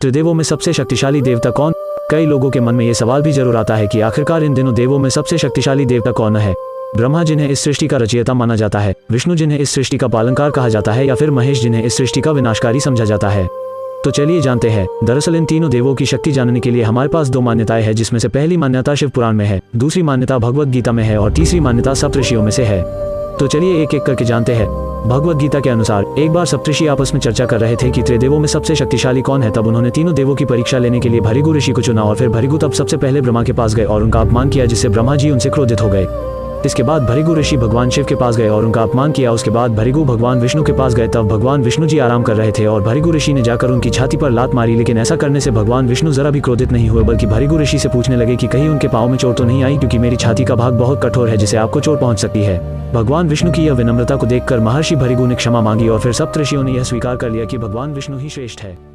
त्रिदेवों में सबसे शक्तिशाली देवता कौन? कई लोगों के मन में ये सवाल भी जरूर आता है कि आखिरकार इन दिनों देवों में सबसे शक्तिशाली देवता कौन है। ब्रह्मा जिन्हें इस सृष्टि का रचयिता माना जाता है, विष्णु जिन्हें इस सृष्टि का पालनकार कहा जाता है, या फिर महेश जिन्हें इस सृष्टि का विनाशकारी समझा जाता है। तो चलिए जानते हैं। दरअसल इन तीनों देवों की शक्ति जानने के लिए हमारे पास 2 मान्यताएं हैं, जिसमें से पहली मान्यता शिव पुराण में है, दूसरी मान्यता भगवद गीता में है और तीसरी मान्यता सप्तऋषियों में से है। तो चलिए एक एक करके जानते हैं। भगवद गीता के अनुसार एक बार सप्तऋषि आपस में चर्चा कर रहे थे कि त्रिदेवों में सबसे शक्तिशाली कौन है। तब उन्होंने तीनों देवों की परीक्षा लेने के लिए भृगु ऋषि को चुना और फिर भृगु तब सबसे पहले ब्रह्मा के पास गए और उनका अपमान किया, जिससे ब्रह्मा जी उनसे क्रोधित हो गए। इसके बाद भृगु ऋषि भगवान शिव के पास गए और उनका अपमान किया। उसके बाद भृगु भगवान विष्णु के पास गए। तब भगवान विष्णु जी आराम कर रहे थे और भृगु ऋषि ने जाकर उनकी छाती पर लात मारी, लेकिन ऐसा करने से भगवान विष्णु जरा भी क्रोधित नहीं हुए, बल्कि भृगु ऋषि से पूछने लगे कि कहीं उनके पाँव में चोट तो नहीं आई, क्योंकि मेरी छाती का भाग बहुत कठोर है जिसे आपको चोट पहुंच सकती है। भगवान विष्णु की यह विनम्रता को देखकर महर्षि भृगु ने क्षमा मांगी और फिर सप्तऋषियों ने यह स्वीकार कर लिया कि भगवान विष्णु ही श्रेष्ठ है।